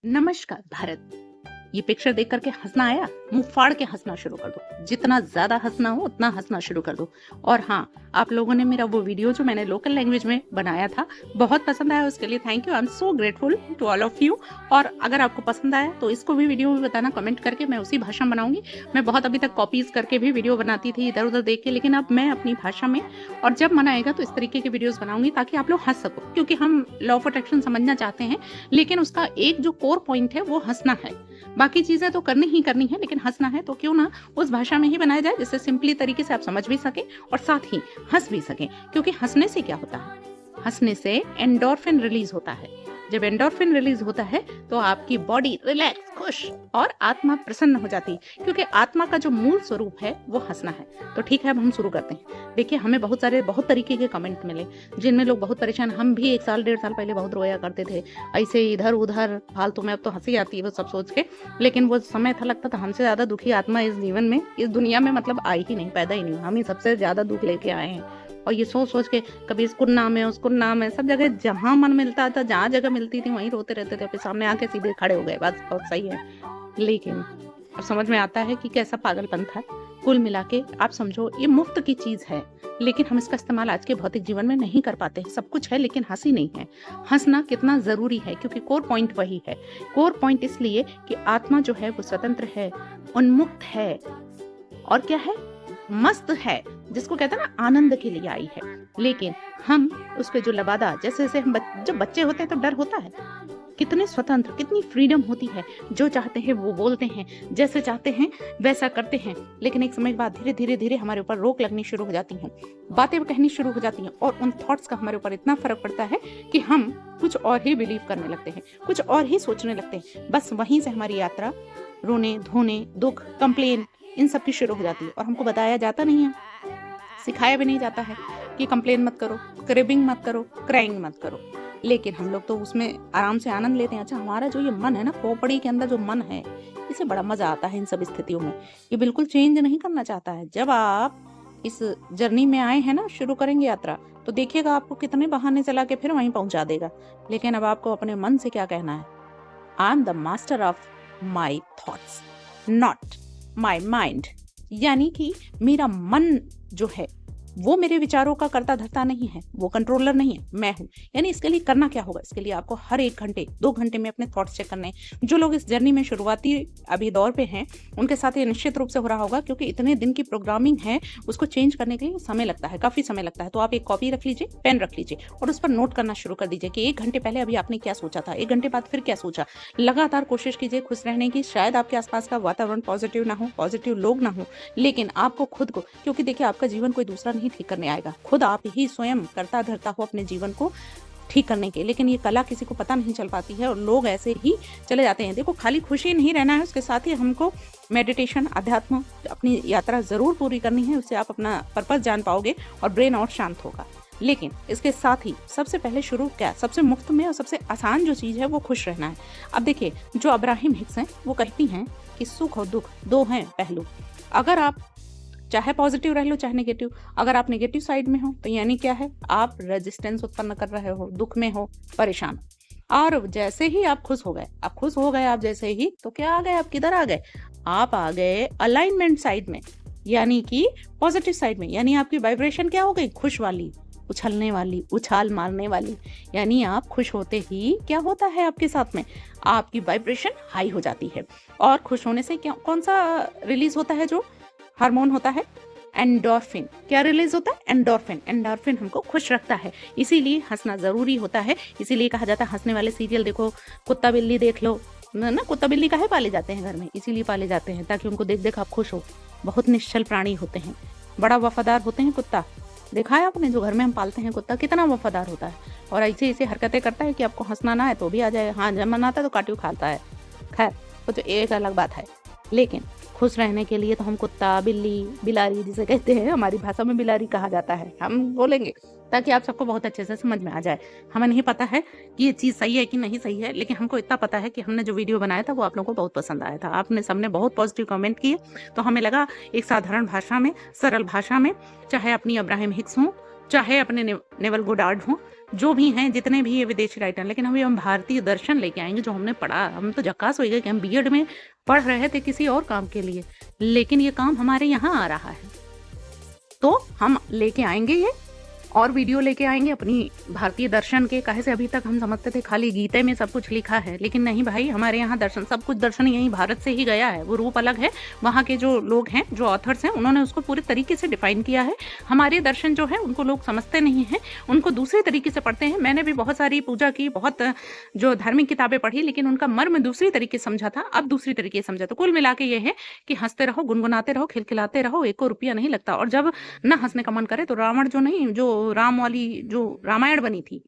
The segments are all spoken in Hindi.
नमस्कार भारत। ये पिक्चर देख करके हंसना आया, मुंह फाड़ के हंसना शुरू कर दो। जितना ज्यादा हंसना हो उतना हंसना शुरू कर दो। और हाँ, आप लोगों ने मेरा वो वीडियो जो मैंने लोकल लैंग्वेज में बनाया था बहुत पसंद आया, उसके लिए thank you. I am so grateful to all of you. और अगर आपको पसंद आया तो इसको भी वीडियो में बताना कमेंट करके, मैं उसी भाषा में बनाऊंगी। मैं बहुत अभी तक कॉपीज करके भी वीडियो बनाती थी इधर उधर देख के, लेकिन अब मैं अपनी भाषा में, और जब मन आएगा तो इस तरीके के वीडियोस बनाऊंगी ताकि आप लोग हंस सको। क्योंकि हम लॉ ऑफ अट्रैक्शन समझना चाहते हैं, लेकिन उसका एक जो कोर पॉइंट है वो हंसना है। बाकी चीजें तो करनी ही करनी है, लेकिन हंसना है तो क्यों ना उस भाषा में ही बनाया जाए जिससे सिंपली तरीके से आप समझ भी सके और साथ ही हंस भी सके। क्योंकि हंसने से क्या होता है, हंसने से एंडोर्फिन रिलीज होता है। जब एंडोर्फिन रिलीज होता है तो आपकी बॉडी रिलैक्स, खुश और आत्मा प्रसन्न हो जाती है। क्योंकि आत्मा का जो मूल स्वरूप है वो हंसना है। तो ठीक है, अब हम शुरू करते हैं। देखिए, हमें बहुत तरीके के कमेंट मिले जिनमें लोग बहुत परेशान, हम भी 1 साल 1.5 साल पहले बहुत रोया करते थे ऐसे इधर उधर फालतू में। अब तो हंसी आती है वो सब सोच के, लेकिन वो समय था लगता था हमसे ज्यादा दुखी आत्मा इस जीवन में, इस दुनिया में मतलब आई ही नहीं, पैदा ही नहीं। हम ही सबसे ज्यादा दुख लेके आए हैं। और ये सोच सोच के कभी इसको नाम है उसको नाम है, सब जगह जहां मन मिलता था, जहां जगह मिलती थी वहीं रोते रहते थे। फिर सामने आके सीधे खड़े हो गए, बात बहुत सही है। लेकिन अब समझ में आता है कि कैसा पागलपन था। कुल मिला के आप समझो ये मुफ्त की चीज है, लेकिन हम इसका इस्तेमाल आज के भौतिक जीवन में नहीं कर पाते। सब कुछ है लेकिन हंसी नहीं है। हंसना कितना जरूरी है, क्योंकि कोर पॉइंट वही है। कोर पॉइंट इसलिए कि आत्मा जो है वो स्वतंत्र है, उन्मुक्त है और क्या है, मस्त है, जिसको कहते हैं ना आनंद के लिए आई है। लेकिन हम उसके जो लबादा, जैसे जैसे हम जब बच्चे होते हैं तो डर होता है, कितने स्वतंत्र, कितनी फ्रीडम होती है, जो चाहते हैं वो बोलते हैं, जैसे चाहते हैं वैसा करते हैं। लेकिन एक समय बाद धीरे धीरे धीरे हमारे ऊपर रोक लगनी शुरू हो जाती है, बातें कहनी शुरू हो जाती हैं, और उन थॉट्स का हमारे ऊपर इतना फर्क पड़ता है कि हम कुछ और ही बिलीव करने लगते हैं, कुछ और ही सोचने लगते हैं। बस वहीं से हमारी यात्रा रोने धोने, दुख, कंप्लेन, इन सब की शुरू हो जाती है। और हमको बताया जाता नहीं है, सिखाया भी नहीं जाता है कि कंप्लेन मत करो, क्रेबिंग मत करो, क्राइंग मत करो। लेकिन हम लोग तो उसमें आराम से आनंद लेते हैं। अच्छा, हमारा जो ये मन है ना, खोपड़ी के अंदर जो मन है, इसे बड़ा मजा आता है इन सब स्थितियों में। ये बिल्कुल चेंज नहीं करना चाहता है। जब आप इस जर्नी में आए हैं ना, शुरू करेंगे यात्रा, तो देखिएगा आपको कितने बहाने चला के फिर वहीं पहुंचा देगा। लेकिन अब आपको अपने मन से क्या कहना है, I am the master of my thoughts, not my mind. यानी कि मेरा मन जो है वो मेरे विचारों का करता धरता नहीं है, वो कंट्रोलर नहीं है, मैं हूं। यानी इसके लिए करना क्या होगा, इसके लिए आपको हर 1 घंटे 2 घंटे में अपने थॉट्स चेक करने हैं। जो लोग इस जर्नी में शुरुआती अभी दौर पे हैं, उनके साथ ये निश्चित रूप से हो रहा होगा, क्योंकि इतने दिन की प्रोग्रामिंग है, उसको चेंज करने के लिए समय लगता है, काफी समय लगता है। तो आप एक कॉपी रख लीजिए, पेन रख लीजिए और उस पर नोट करना शुरू कर दीजिए कि 1 घंटे पहले अभी आपने क्या सोचा था, 1 घंटे बाद फिर क्या सोचा। लगातार कोशिश कीजिए खुश रहने की। शायद आपके आसपास का वातावरण पॉजिटिव ना हो, पॉजिटिव लोग ना हो, लेकिन आपको खुद को, क्योंकि देखिए आपका जीवन कोई दूसरा नहीं ठीक करने आएगा, खुद आप ही स्वयं करता धरता हो अपने जीवन को ठीक करने के। लेकिन ये कला किसी को पता नहीं चल पाती है और लोग ऐसे ही चले जाते हैं। देखो, खाली खुशी नहीं रहना है, उसके साथ ही हमको मेडिटेशन, अध्यात्म, अपनी यात्रा जरूर पूरी करनी है। उससे आप अपना पर्पस जान पाओगे और ब्रेन और शांत होगा। लेकिन इसके साथ ही सबसे पहले शुरू क्या, सबसे मुफ्त में और सबसे आसान जो चीज है वो खुश रहना है। अब देखिए, जो अब्राहम हिक्स हैं वो कहती हैं कि सुख और दुख 2 हैं पहलू। अगर आप चाहे पॉजिटिव रह लो चाहे नेगेटिव, अगर आप नेगेटिव साइड में हो तो यानी क्या है, आप रेजिस्टेंस उत्पन्न कर रहे हो, दुख में हो, परेशान। और जैसे ही आप खुश हो गए, आप जैसे ही, तो क्या आ गए, आप किधर आ गए, आप आ गए अलाइनमेंट साइड में, यानी कि पॉजिटिव साइड में। यानी आपकी वाइब्रेशन क्या हो गई, खुश वाली, उछलने वाली, उछाल मारने वाली। यानी आप खुश होते ही क्या होता है आपके साथ में, आपकी वाइब्रेशन हाई हो जाती है। और खुश होने से क्या, कौन सा रिलीज होता है, जो हार्मोन होता है, एंडोर्फिन। क्या रिलीज होता है, एंडोर्फिन। एंडोर्फिन हमको खुश रखता है, इसीलिए हंसना जरूरी होता है। इसीलिए कहा जाता है हंसने वाले सीरियल देखो, कुत्ता बिल्ली देख लो ना। कुत्ता बिल्ली काहे पाले जाते हैं घर में, इसीलिए पाले जाते हैं ताकि उनको देख देख आप खुश हो। बहुत निश्चल प्राणी होते हैं, बड़ा वफादार होते हैं कुत्ता। देखा है आपने, जो घर में हम पालते हैं कुत्ता कितना वफादार होता है, और ऐसे ऐसे हरकतें करता है कि आपको हंसना ना है तो भी आ जाए। हाँ, जब मन आता है तो काट्यू खाता है, खैर वो तो एक अलग बात है। लेकिन खुश रहने के लिए तो हम कुत्ता, बिल्ली, बिलारी जिसे कहते हैं, हमारी भाषा में बिलारी कहा जाता है, हम बोलेंगे ताकि आप सबको बहुत अच्छे से समझ में आ जाए। हमें नहीं पता है कि ये चीज़ सही है कि नहीं सही है, लेकिन हमको इतना पता है कि हमने जो वीडियो बनाया था वो आप लोगों को बहुत पसंद आया था। आपने सबने बहुत पॉजिटिव कमेंट किए, तो हमें लगा एक साधारण भाषा में, सरल भाषा में, चाहे अपनी अब्राहम हिक्स हो, चाहे अपने नेवल गोडार्ड हो, जो भी हैं, जितने भी ये विदेशी राइटर, लेकिन अभी हम भारतीय दर्शन लेके आएंगे जो हमने पढ़ा। हम तो झक्कास हो गए कि हम बीएड में पढ़ रहे थे किसी और काम के लिए, लेकिन ये काम हमारे यहाँ आ रहा है, तो हम लेके आएंगे ये और वीडियो लेके आएंगे अपनी भारतीय दर्शन के। कहे से अभी तक हम समझते थे खाली गीता में सब कुछ लिखा है, लेकिन नहीं भाई, हमारे यहाँ दर्शन, सब कुछ दर्शन यही भारत से ही गया है। वो रूप अलग है, वहाँ के जो लोग हैं, जो ऑथर्स हैं, उन्होंने उसको पूरे तरीके से डिफाइन किया है। हमारे दर्शन जो है उनको लोग समझते नहीं हैं, उनको दूसरे तरीके से पढ़ते हैं। मैंने भी बहुत सारी पूजा की, बहुत जो धार्मिक किताबें पढ़ी, लेकिन उनका मर्म दूसरी तरीके से समझा था, अब दूसरी तरीके से समझा। तो कुल मिला के ये है कि हंसते रहो, गुनगुनाते रहो, खिलखिलाते रहो, 1 रुपया नहीं लगता। और जब न हंसने का मन करे तो रावण जो नहीं, जो राम वाली जो रामायण बनी थी,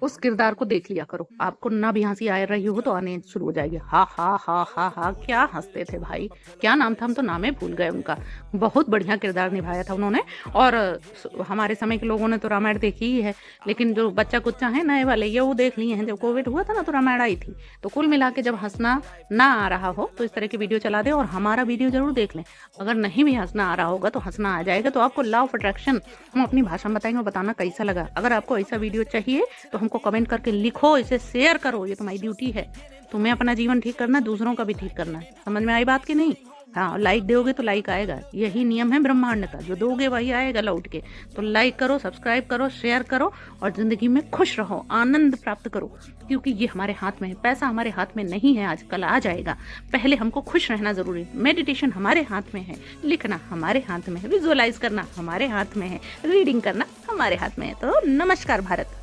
उस किरदार को देख लिया करो, आपको ना भी हंसी आ रही हो तो आने शुरू हो जाएगी। हा हा हा हा हा, क्या हंसते थे भाई। क्या नाम था, हम तो नाम ही भूल गए उनका। बहुत बढ़िया किरदार निभाया था उन्होंने। और हमारे समय के लोगों ने तो रामायण देखी ही है, लेकिन जो बच्चा कुच्चा है नए वाले, ये वो देख लिए हैं। जब कोविड हुआ था ना तो रामायण आई थी। तो कुल मिला के जब हंसना ना आ रहा हो तो इस तरह की वीडियो चला दे और हमारा वीडियो जरूर देख लें। अगर नहीं भी हंसना आ रहा होगा तो हंसना आ जाएगा। तो आपको लॉ ऑफ अट्रैक्शन हम अपनी भाषा में बताएंगे और बताना कैसा लगा। अगर आपको ऐसा वीडियो चाहिए तो हमको कमेंट करके लिखो, इसे शेयर करो, ये तुम्हारी ड्यूटी है। तुम्हें अपना जीवन ठीक करना, दूसरों का भी ठीक करना है। समझ में आई बात की नहीं? हाँ, लाइक दोगे तो लाइक आएगा, यही नियम है ब्रह्मांड का, जो दोगे वही आएगा लौट के। तो लाइक करो, सब्सक्राइब करो, शेयर करो और जिंदगी में खुश रहो, आनंद प्राप्त करो, क्योंकि ये हमारे हाथ में है। पैसा हमारे हाथ में नहीं है, आजकल आ जाएगा। पहले हमको खुश रहना जरूरी है। मेडिटेशन हमारे हाथ में है, लिखना हमारे हाथ में है, विजुअलाइज करना हमारे हाथ में है, रीडिंग करना हमारे हाथ में है। तो नमस्कार भारत।